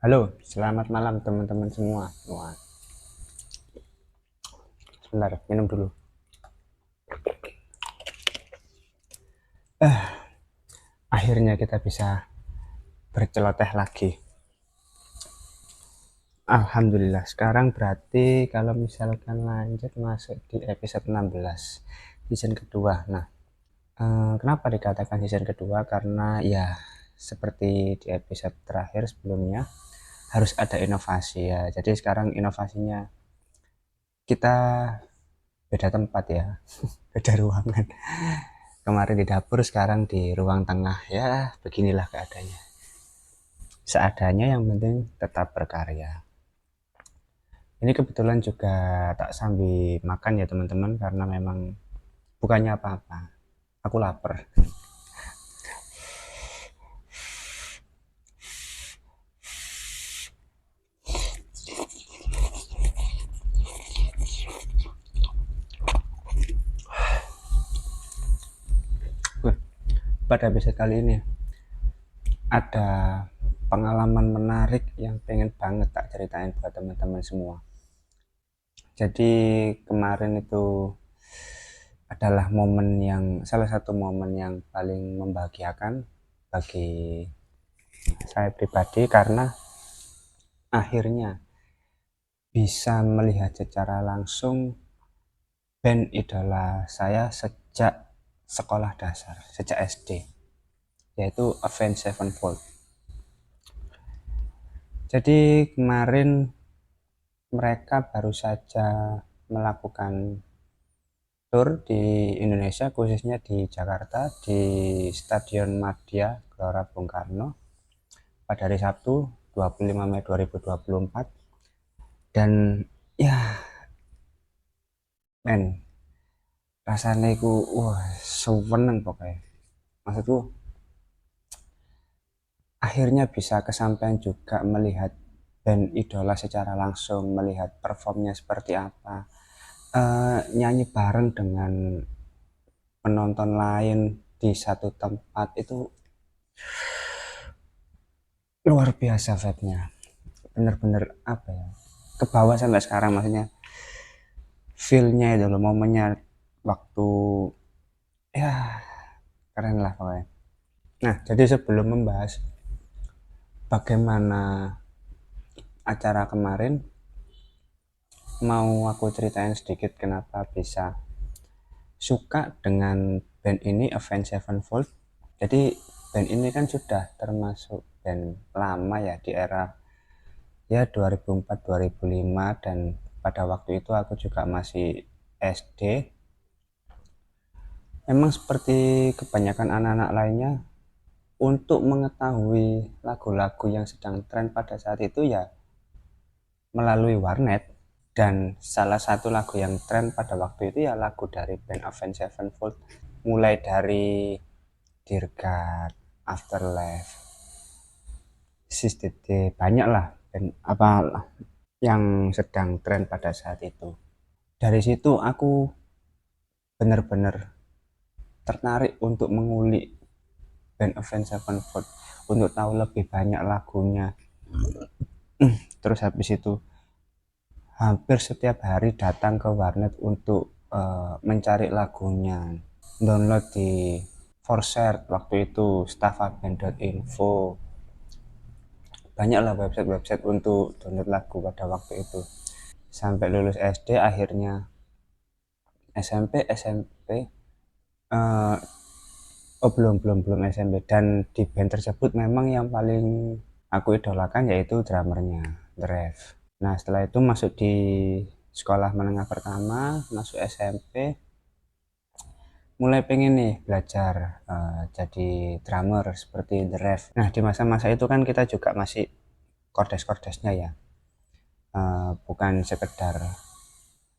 Halo, selamat malam teman-teman semua. Wah, sebentar, minum dulu. Akhirnya kita bisa berceloteh lagi. Alhamdulillah, sekarang berarti kalau misalkan lanjut masuk di episode 16, season kedua. Nah, kenapa dikatakan season kedua? Karena ya, seperti di episode terakhir sebelumnya, harus ada inovasi ya. Jadi sekarang inovasinya kita beda tempat ya, beda ruangan. Kemarin di dapur, sekarang di ruang tengah. Ya, beginilah keadaannya. Seadanya, yang penting tetap berkarya. Ini kebetulan juga tak sambil makan ya teman-teman, karena memang bukannya apa-apa. Aku lapar. Pada episode kali ini ada pengalaman menarik yang pengen banget tak ceritain buat teman-teman semua. Jadi kemarin itu adalah salah satu momen yang paling membahagiakan bagi saya pribadi, karena akhirnya bisa melihat secara langsung band idola saya sejak sekolah dasar, sejak SD, yaitu Avenged Sevenfold. Jadi kemarin mereka baru saja melakukan tour di Indonesia, khususnya di Jakarta, di Stadion Madia Gelora Bung Karno pada hari Sabtu 25 Mei 2024. Dan ya men, rasanya itu wah seneng pokoknya. Maksudku akhirnya bisa kesampaian juga melihat band idola secara langsung, melihat performnya seperti apa, nyanyi bareng dengan penonton lain di satu tempat, itu luar biasa vibe-nya. Bener-bener apa ya, ke bawah sampai sekarang. Maksudnya feel-nya itu loh, momennya, waktu, ya keren lah pokoknya. Nah, jadi sebelum membahas bagaimana acara kemarin, mau aku ceritain sedikit kenapa bisa suka dengan band ini, Avenged Sevenfold. Jadi band ini kan sudah termasuk band lama ya, di era ya 2004-2005, dan pada waktu itu aku juga masih SD. Memang seperti kebanyakan anak-anak lainnya, untuk mengetahui lagu-lagu yang sedang tren pada saat itu ya melalui warnet. Dan salah satu lagu yang tren pada waktu itu ya lagu dari band Avenged Sevenfold, mulai dari Dear God, Afterlife, Sisted, banyak lah band apa yang sedang tren pada saat itu. Dari situ aku benar-benar tertarik untuk mengulik band Avenged Sevenfold, untuk tahu lebih banyak lagunya. Terus habis itu hampir setiap hari datang ke warnet untuk mencari lagunya, download di Forshare waktu itu, stafaband.info, banyaklah website-website untuk download lagu pada waktu itu. Sampai lulus SD, akhirnya SMP. eh, oh, belum SMP. Dan di band tersebut memang yang paling aku idolakan yaitu drummernya, The Rev. Nah, setelah itu masuk di sekolah menengah pertama, masuk SMP, mulai pengen nih belajar jadi drummer seperti The Rev. Nah, di masa-masa itu kan kita juga masih kordes-kordesnya ya, bukan sekedar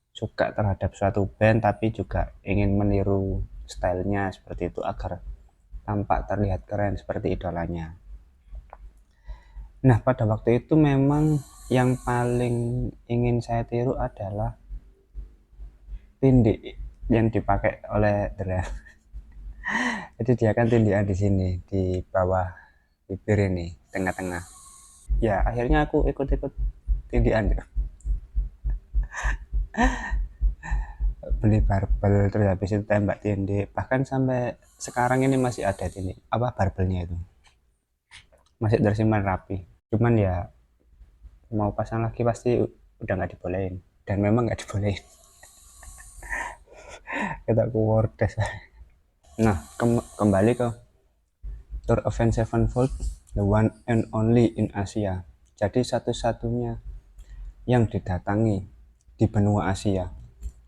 suka terhadap suatu band, tapi juga ingin meniru stylenya seperti itu agar tampak terlihat keren seperti idolanya. Nah, pada waktu itu memang yang paling ingin saya tiru adalah tindik yang dipakai oleh The Rev. Jadi dia kan tindikan di sini, di bawah bibir ini, tengah-tengah. Ya akhirnya aku ikut-ikut tindian ya, beli barbel terus habis itu tembak tindih, bahkan sampai sekarang ini masih ada tindih apa barbelnya itu masih tersimpan rapi. Cuman ya mau pasang lagi pasti udah nggak dibolehin, dan memang nggak dibolehin. Kita wordes. Nah, kembali ke Tour Avenged Sevenfold, the one and only in Asia, jadi satu-satunya yang didatangi di benua Asia.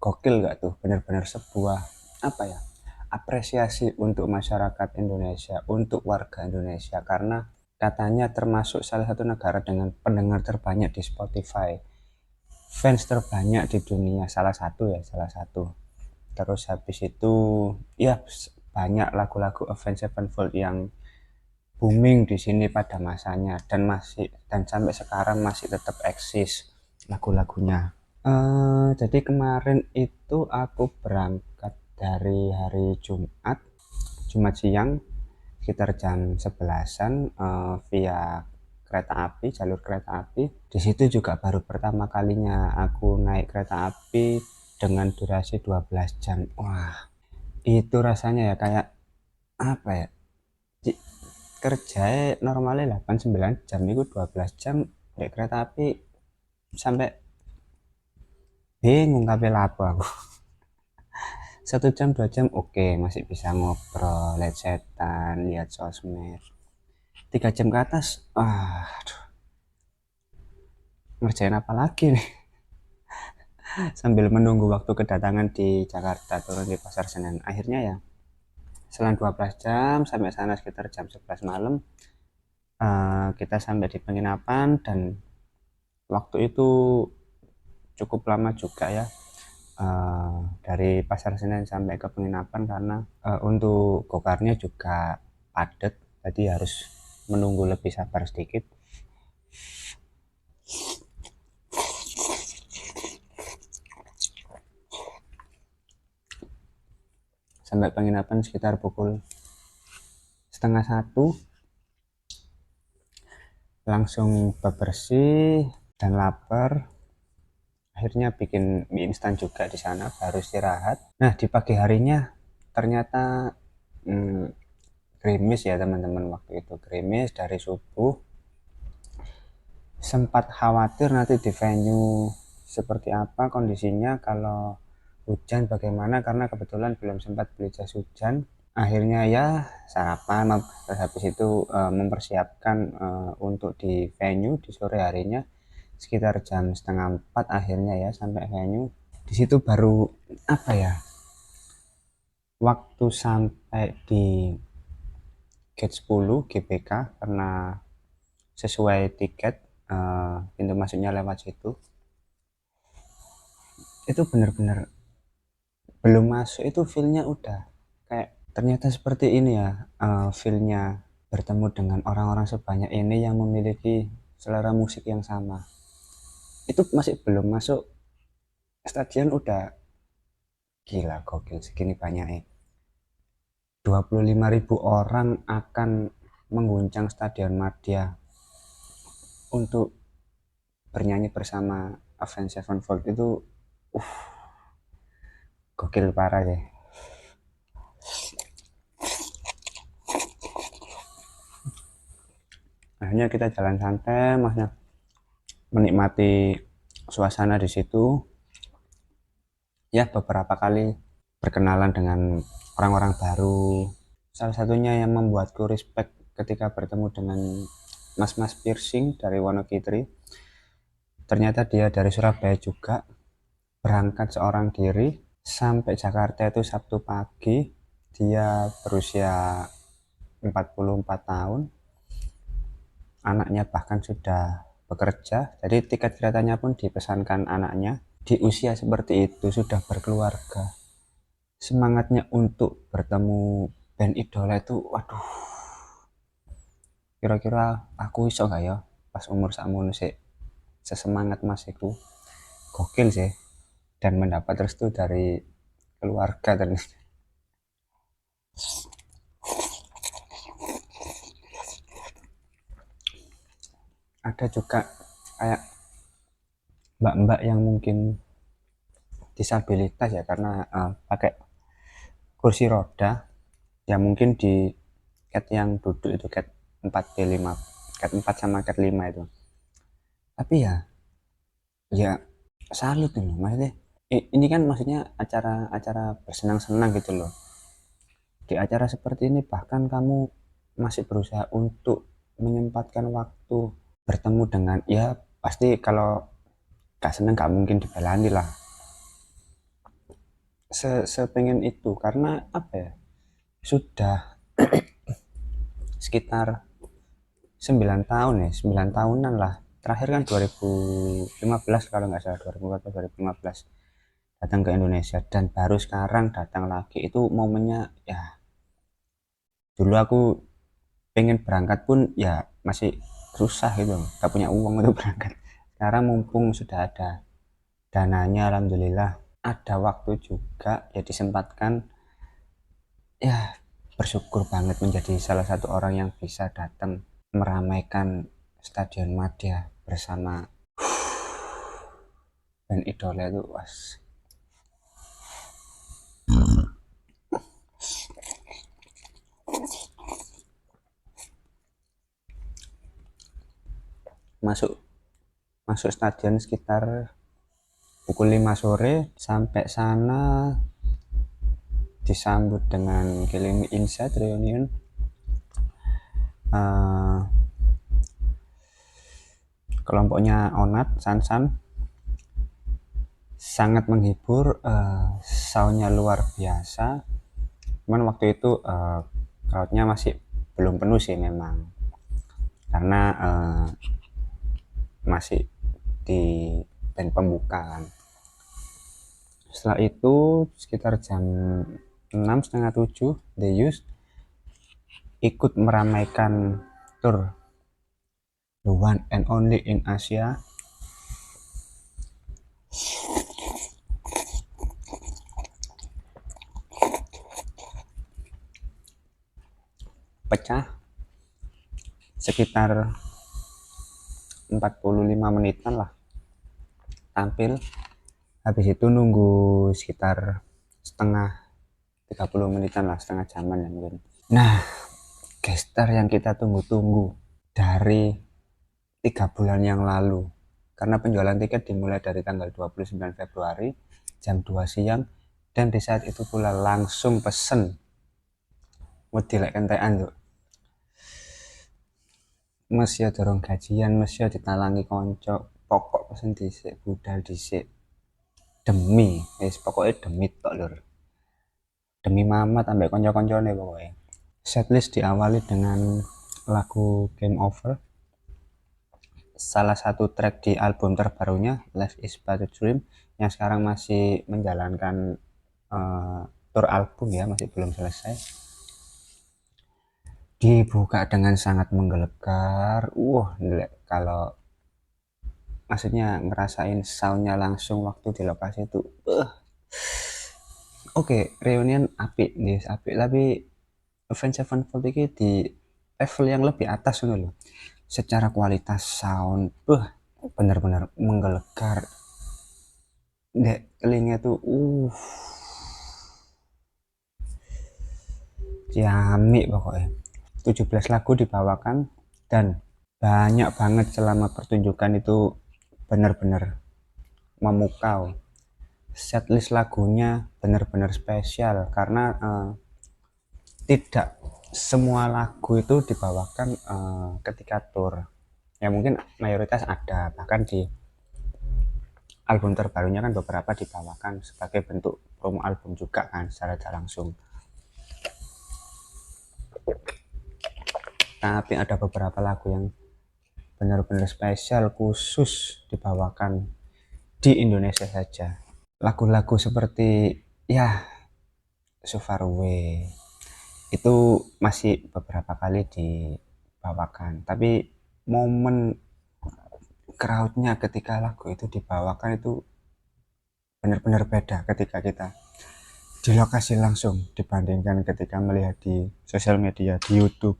Gokil gak tuh, benar-benar sebuah apa ya, apresiasi untuk masyarakat Indonesia, untuk warga Indonesia, karena katanya termasuk salah satu negara dengan pendengar terbanyak di Spotify, fans terbanyak di dunia, salah satu ya, salah satu. Terus habis itu ya banyak lagu-lagu Avenged Sevenfold yang booming di sini pada masanya, dan sampai sekarang masih tetap eksis lagu-lagunya. Jadi kemarin itu aku berangkat dari hari Jumat siang sekitar jam 11-an, via kereta api, jalur kereta api. Di situ juga baru pertama kalinya aku naik kereta api dengan durasi 12 jam. Wah, itu rasanya ya kayak apa ya? Kerja normalnya 8-9 jam, itu 12 jam naik kereta api sampai bingung kabeh lapo aku. 1 jam 2 jam oke, masih bisa ngobrol, lihat setan, lihat sosmed. 3 jam ke atas, aduh, ngerjain apa lagi nih? Sambil menunggu waktu kedatangan di Jakarta, turun di Pasar Senen. Akhirnya ya, selang 12 jam sampai sana sekitar jam 11 malam, kita sampai di penginapan, dan waktu itu cukup lama juga ya, dari Pasar Senen sampai ke penginapan, karena untuk gokarnya juga padat, jadi harus menunggu lebih sabar sedikit. Sampai penginapan sekitar pukul setengah 1, langsung bebersih dan lapar. Akhirnya bikin mie instan juga di sana, baru istirahat. Nah, di pagi harinya ternyata hmm, gerimis ya teman-teman, waktu itu gerimis dari subuh. Sempat khawatir nanti di venue seperti apa kondisinya kalau hujan bagaimana, karena kebetulan belum sempat beli jas hujan. Akhirnya ya sarapan, terus habis itu mempersiapkan untuk di venue di sore harinya sekitar jam setengah 4 akhirnya ya sampai venue. Di situ baru apa ya, waktu sampai di gate 10 GBK, karena sesuai tiket, pintu masuknya lewat situ. Itu benar-benar belum masuk itu feelnya udah kayak ternyata seperti ini ya, feelnya bertemu dengan orang-orang sebanyak ini yang memiliki selera musik yang sama. Itu masih belum masuk stadion udah gila, gokil, segini banyaknya. 25.000 orang akan mengguncang Stadion Madia untuk bernyanyi bersama Avenged Sevenfold. Itu gokil parah deh. Akhirnya kita jalan santai, maksudnya menikmati suasana di situ. Ya beberapa kali berkenalan dengan orang-orang baru. Salah satunya yang membuatku respect ketika bertemu dengan mas-mas piercing dari Wonogiri. Ternyata dia dari Surabaya juga, berangkat seorang diri sampai Jakarta itu Sabtu pagi. Dia berusia 44 tahun, anaknya bahkan sudah bekerja, jadi tiket keretanya pun dipesankan anaknya. Di usia seperti itu sudah berkeluarga, semangatnya untuk bertemu band idola itu, waduh, kira-kira aku iso gak ya pas umur sakmono sih sesemangat mas itu. Gokil sih, dan mendapat restu dari keluarga ternyata. ada juga kayak mbak-mbak yang mungkin disabilitas ya, karena pakai kursi roda ya, mungkin di cat yang duduk itu cat 4 5, cat 4 sama cat 5 itu. Tapi ya salut ini maksudnya. Ini kan maksudnya acara-acara bersenang-senang gitu loh. Di acara seperti ini bahkan kamu masih berusaha untuk menyempatkan waktu bertemu dengan, ya pasti kalau gak seneng gak mungkin dibelani lah. Sepengen itu karena apa ya, sudah sekitar 9 tahun ya, 9 tahunan lah. Terakhir kan 2015 kalau nggak salah, 2014 2015 datang ke Indonesia, dan baru sekarang datang lagi. Itu momennya ya, dulu aku pengen berangkat pun ya masih susah gitu, gak punya uang untuk berangkat. Sekarang mumpung sudah ada dananya, alhamdulillah ada waktu juga ya, disempatkan ya, bersyukur banget menjadi salah satu orang yang bisa datang meramaikan Stadion Madia bersama band idola itu. Was, masuk masuk stadion sekitar pukul 5 sore, sampai sana disambut dengan Killing Me Inside Reunion. uh, Kelompoknya Onat, Sansan, sangat menghibur, soundnya luar biasa. Cuman waktu itu crowdnya masih belum penuh sih memang, karena masih di band pembuka kan. Setelah itu sekitar jam 6 setengah 7, The Used ikut meramaikan tour The One and Only in Asia. Pecah sekitar 45 menitan lah tampil. Habis itu nunggu sekitar setengah 30 menitan lah, setengah jaman ya mungkin. Nah, gestar yang kita tunggu-tunggu dari 3 bulan yang lalu, karena penjualan tiket dimulai dari tanggal 29 Februari jam 2 siang, dan di saat itu pula langsung pesen wedi lek kentekan tuh. Mas ya dorong gajian, mas ya ditalangi konco, pokok pesen dhisik, budal dhisik. Demi pokoknya demi tok lur. Demi Mamat ambek konco-koncone pokoknya. Setlist diawali dengan lagu Game Over, salah satu track di album terbarunya Life Is But a Dream, yang sekarang masih menjalankan tour album ya, masih belum selesai. Dibuka dengan sangat menggelegar. Kalau maksudnya ngerasain soundnya langsung waktu di lokasi itu, oke, reunion apik nih, apik, tapi Avenged Sevenfold ini di level yang lebih atas loh. Secara kualitas sound, benar-benar menggelegar. Dek telinga tuh, ciamik pokoknya. 17 lagu dibawakan, dan banyak banget selama pertunjukan itu, benar-benar memukau. Setlist lagunya benar-benar spesial karena tidak semua lagu itu dibawakan ketika tour. Ya mungkin mayoritas ada, bahkan di album terbarunya kan beberapa dibawakan sebagai bentuk promo album juga kan, secara tidak langsung. Tapi ada beberapa lagu yang benar-benar spesial, khusus dibawakan di Indonesia saja. Lagu-lagu seperti ya So Far Away itu masih beberapa kali dibawakan, tapi momen crowdnya ketika lagu itu dibawakan itu benar-benar beda ketika kita di lokasi langsung dibandingkan ketika melihat di sosial media, di YouTube,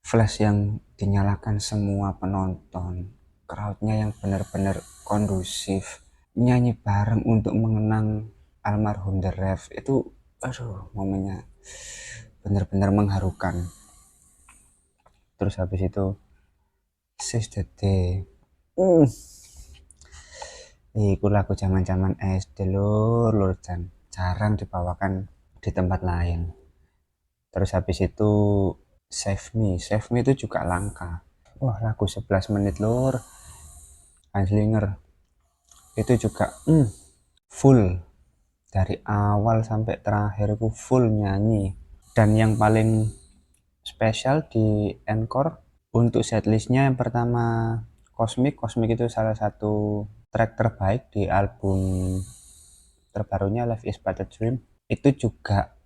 flash yang dinyalakan semua penonton, crowdnya yang benar-benar kondusif, nyanyi bareng untuk mengenang almarhum The Ref. Itu aduh, momennya benar-benar mengharukan. Terus habis itu Seize the Day, iku lagu zaman-zaman SD lur dan jarang dibawakan di tempat lain. Terus habis itu Save Me itu juga langka. Wah, lagu 11 menit lur, Hanslinger itu juga full dari awal sampai terakhir itu full nyanyi. Dan yang paling spesial di encore untuk setlistnya yang pertama Cosmic itu salah satu track terbaik di album terbarunya Life is But a Dream. Itu juga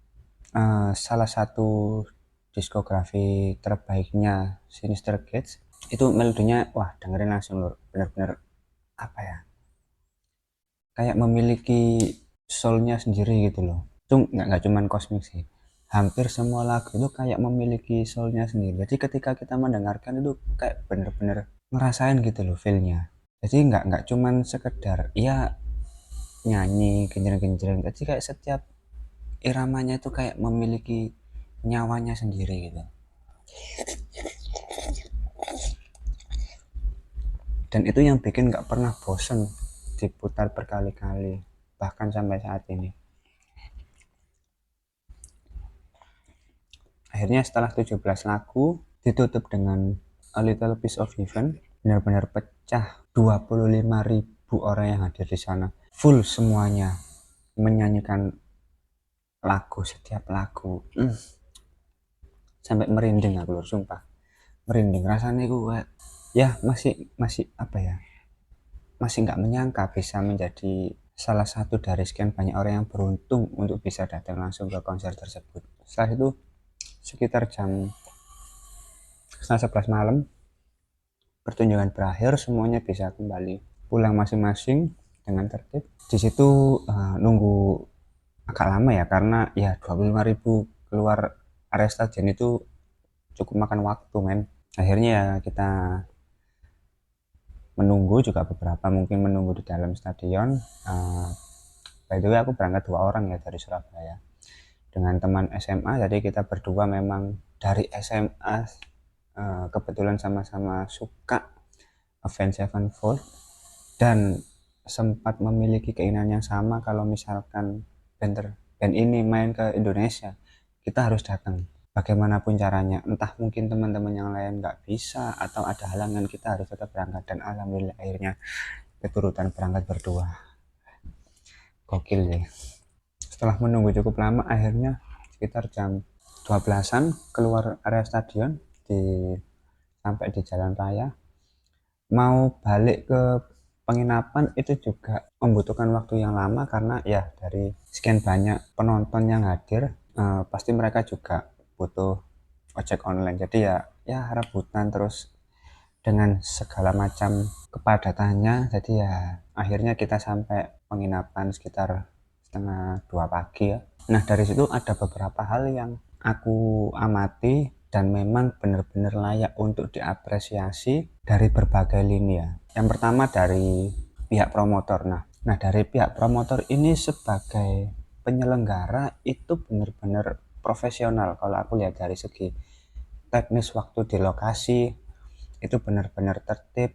salah satu diskografi terbaiknya Sinister Gates. Itu melodinya wah dengerin langsung lur, bener-bener apa ya, kayak memiliki soulnya sendiri gitu loh. Itu nggak cuman Cosmic sih, hampir semua lagu itu kayak memiliki soulnya sendiri. Jadi ketika kita mendengarkan itu kayak bener-bener ngerasain gitu loh feelnya. Jadi nggak cuman sekedar ya nyanyi genjreng-genjreng, jadi kayak setiap iramanya itu kayak memiliki nyawanya sendiri gitu. Dan itu yang bikin nggak pernah bosen diputar berkali-kali bahkan sampai saat ini. Akhirnya setelah 17 lagu ditutup dengan A Little Piece of Heaven, benar-benar pecah. 25.000 orang yang hadir di sana, full semuanya menyanyikan lagu, setiap lagu. Sampai merinding aku lur, sumpah merinding rasanya gue. Ya masih masih apa ya, masih nggak menyangka bisa menjadi salah satu dari sekian banyak orang yang beruntung untuk bisa datang langsung ke konser tersebut. Setelah itu sekitar jam setengah 11 malam pertunjukan berakhir, semuanya bisa kembali pulang masing-masing dengan tertib. Di situ nunggu agak lama ya, karena ya 25.000 keluar area stadion itu cukup makan waktu men. Akhirnya ya kita menunggu juga beberapa, mungkin menunggu di dalam stadion. By the way aku berangkat 2 orang ya dari Surabaya dengan teman SMA, jadi kita berdua memang dari SMA kebetulan sama-sama suka Avenged Sevenfold dan sempat memiliki keinginan yang sama kalau misalkan band ini main ke Indonesia kita harus datang bagaimanapun caranya. Entah mungkin teman-teman yang lain nggak bisa atau ada halangan, kita harus tetap berangkat. Dan alhamdulillah akhirnya keturutan berangkat berdua. Gokil ya. Setelah menunggu cukup lama, akhirnya sekitar jam 12-an keluar area stadion, sampai di jalan raya. Mau balik ke penginapan itu juga membutuhkan waktu yang lama karena ya dari sekian banyak penonton yang hadir, pasti mereka juga butuh ojek online. Jadi ya rebutan terus dengan segala macam kepadatannya. Jadi ya akhirnya kita sampai penginapan sekitar setengah 2 pagi ya. Nah dari situ ada beberapa hal yang aku amati dan memang benar-benar layak untuk diapresiasi dari berbagai lini ya. Yang pertama dari pihak promotor. Nah dari pihak promotor ini sebagai penyelenggara itu benar-benar profesional. Kalau aku lihat dari segi teknis waktu di lokasi itu benar-benar tertib,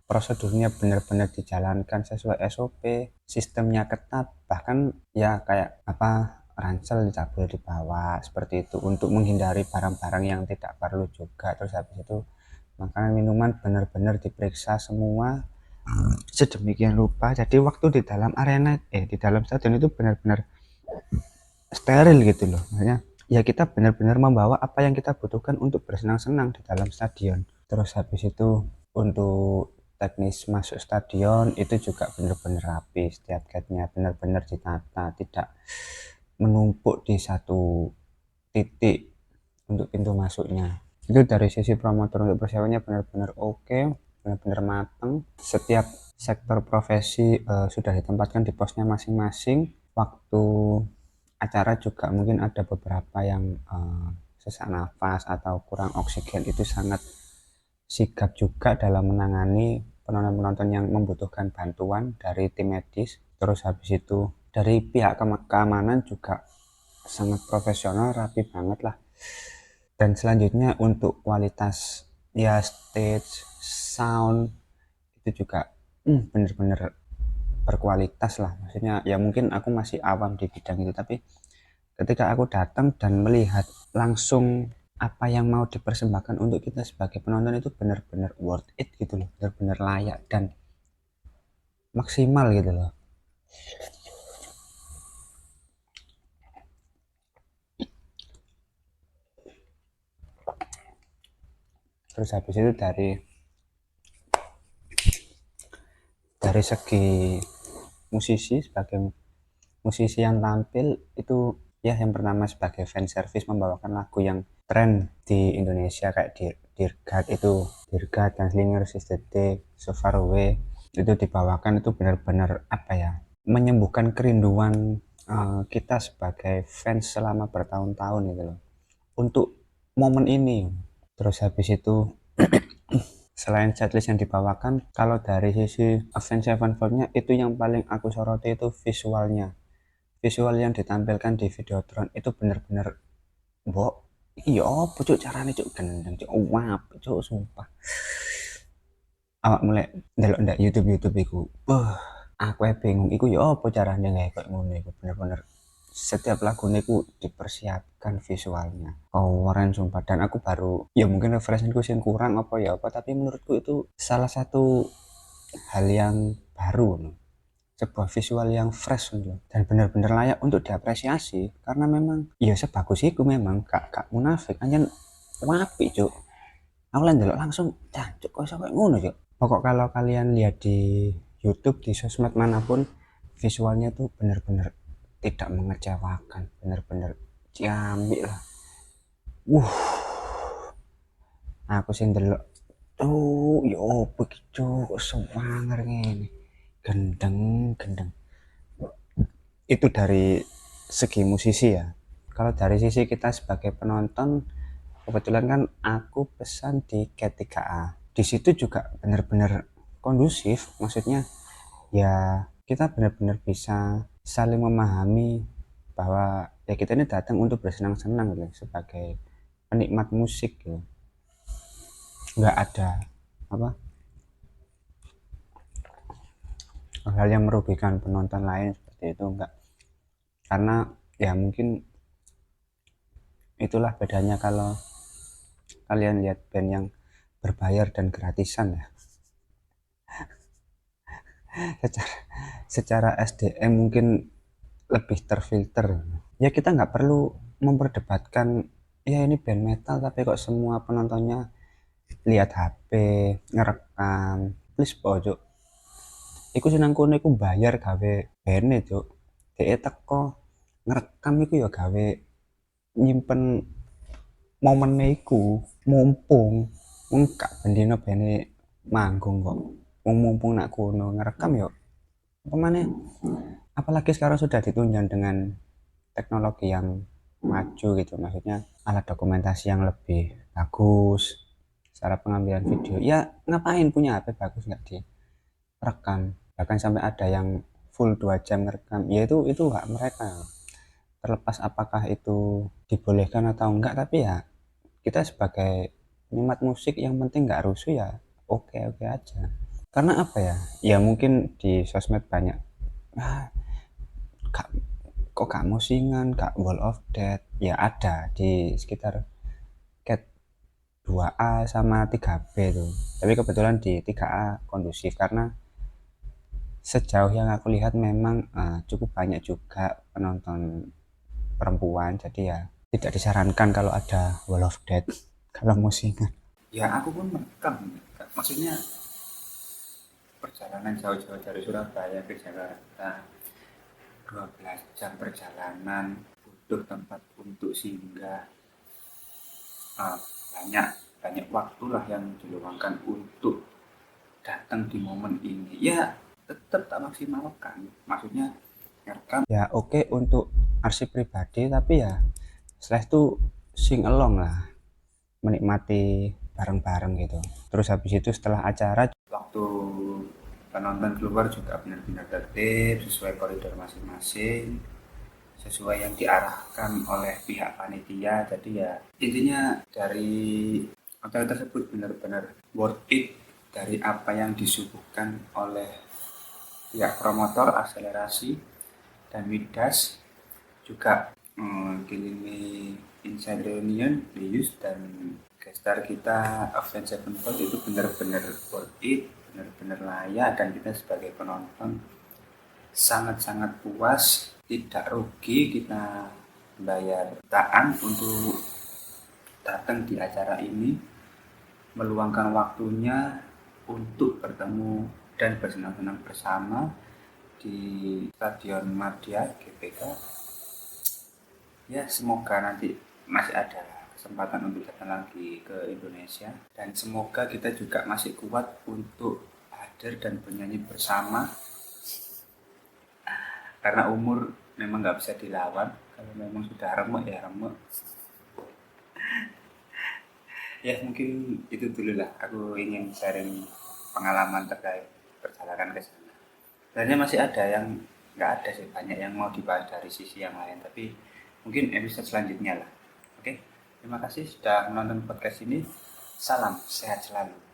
prosedurnya benar-benar dijalankan sesuai SOP, sistemnya ketat, bahkan ya kayak apa, ransel tidak boleh dibawa seperti itu untuk menghindari barang-barang yang tidak perlu juga. Terus habis itu makanan minuman benar-benar diperiksa semua sedemikian rupa. Jadi waktu di dalam arena di dalam stadion itu benar-benar steril gitu loh. Maksudnya ya kita benar-benar membawa apa yang kita butuhkan untuk bersenang-senang di dalam stadion. Terus habis itu untuk teknis masuk stadion itu juga benar-benar rapi, setiap gate-nya benar-benar ditata, tidak menumpuk di satu titik untuk pintu masuknya. Itu dari sisi promotor untuk persiapannya benar-benar oke, benar-benar matang. Setiap sektor profesi sudah ditempatkan di posnya masing-masing. Waktu acara juga mungkin ada beberapa yang sesak nafas atau kurang oksigen itu sangat sigap juga dalam menangani penonton-penonton yang membutuhkan bantuan dari tim medis. Terus habis itu dari pihak keamanan juga sangat profesional, rapi banget lah. Dan selanjutnya untuk kualitas ya stage, sound itu juga bener-bener berkualitas lah. Maksudnya ya mungkin aku masih awam di bidang itu, tapi ketika aku datang dan melihat langsung apa yang mau dipersembahkan untuk kita sebagai penonton itu benar-benar worth it gitu loh, benar-benar layak dan maksimal gitu loh. Terus habis itu dari segi musisi, sebagai musisi yang tampil itu ya yang pertama sebagai fan service membawakan lagu yang tren di Indonesia kayak Dirgat itu, Dirgat, Gunslinger, Sister Day, So Far Away itu dibawakan, itu benar-benar apa ya, menyembuhkan kerinduan kita sebagai fans selama bertahun-tahun gitu loh untuk momen ini. Terus habis itu selain setlist yang dibawakan, kalau dari sisi Avenged Sevenfold-nya itu yang paling aku soroti itu visualnya. Visual yang ditampilkan di Videotron itu bener-bener mbok iya apa cuk carane cuk gendeng cuk wap cuk sumpah. Awak mulai ndelok ndak YouTube iku. Aku bingung iku ya apa caranya gawe koyo ngono iku, bener-bener setiap lagu niku dipersiapkan visualnya keren sumpah. Dan aku baru ya mungkin referensiku sih kurang apa ya apa, tapi menurutku itu salah satu hal yang baru no. Sebuah visual yang fresh loh, dan benar-benar layak untuk diapresiasi karena memang ya sebagus itu memang kak munafik anjan wapi cuk. Aku langsung jancuk kok sampai ngono cuk. Pokok kalau kalian lihat di YouTube, di sosmed manapun, visualnya tuh bener-bener tidak mengecewakan, bener-bener ciamik lah. Aku sih ndelok tuh ya opo iki cuk kok sewanger ngene. Gendeng, gendeng. Itu dari segi musisi ya. Kalau dari sisi kita sebagai penonton, kebetulan kan aku pesan di Cat3A. Di situ juga benar-benar kondusif, maksudnya ya kita benar-benar bisa saling memahami bahwa ya kita ini datang untuk bersenang-senang gitu sebagai penikmat musik gitu. Nggak ada apa hal yang merugikan penonton lain seperti itu, enggak. Karena ya mungkin itulah bedanya kalau kalian lihat band yang berbayar dan gratisan ya. secara secara SDM mungkin lebih terfilter ya, kita nggak perlu memperdebatkan ya ini band metal tapi kok semua penontonnya lihat HP ngerekam. Please pojok iku senang kono iku bayar gawe band itu dhek teko ngerekam iku ya gawe nyimpen momen iku, mumpung engkak bendino bene manggung kok mumpung nak kono ngerekam yo apa mana. Apalagi sekarang sudah ditunjang dengan teknologi yang maju gitu, maksudnya alat dokumentasi yang lebih bagus, cara pengambilan video ya ngapain punya HP bagus nggak direkam, bahkan sampai ada yang full 2 jam ngerekam ya itu hak mereka, terlepas apakah itu dibolehkan atau enggak, tapi ya kita sebagai penikmat musik yang penting nggak rusuh ya oke oke aja. Karena apa ya, ya mungkin di sosmed banyak ah, kak, kok gak musingan kak Wall of Death ya ada di sekitar Cat 2A sama 3B tuh, tapi kebetulan di 3A kondusif karena sejauh yang aku lihat memang cukup banyak juga penonton perempuan, jadi ya tidak disarankan kalau ada Wall of Death kalau musingan. Ya aku pun merekam, maksudnya perjalanan jauh-jauh dari Surabaya ke Jakarta 12 jam perjalanan, butuh tempat untuk singgah, uh, banyak banyak waktulah yang diluangkan untuk datang di momen ini ya tetap tak maksimalkan, maksudnya ngerekam ya oke untuk arsip pribadi, tapi ya setelah itu sing along lah, menikmati bareng-bareng gitu. Terus habis itu setelah acara, waktu penonton keluar juga benar-benar tertib sesuai koridor masing-masing, sesuai yang diarahkan oleh pihak panitia. Jadi ya intinya dari hotel tersebut benar-benar worth it dari apa yang disuguhkan oleh pihak promotor, akselerasi dan Midas, juga Kilimi Inside Reunion, Lius dan gestar kita Avenged Sevenfold itu benar-benar worth it, benar-benar layak, dan kita sebagai penonton sangat-sangat puas, tidak rugi kita bayar jutaan untuk datang di acara ini, meluangkan waktunya untuk bertemu dan bersenang-senang bersama di Stadion Madia GBK. Ya, semoga nanti masih ada kesempatan untuk datang lagi ke Indonesia, dan semoga kita juga masih kuat untuk hadir dan bernyanyi bersama, karena umur memang nggak bisa dilawan. Kalau memang sudah remuk ya remuk. Ya mungkin itu dulu lah, aku ingin sharing pengalaman terkait perjalanan ke sana. Sebenarnya masih ada yang nggak ada sih, banyak yang mau dibahas dari sisi yang lain, tapi mungkin episode selanjutnya lah. Oke, terima kasih sudah menonton podcast ini. Salam sehat selalu.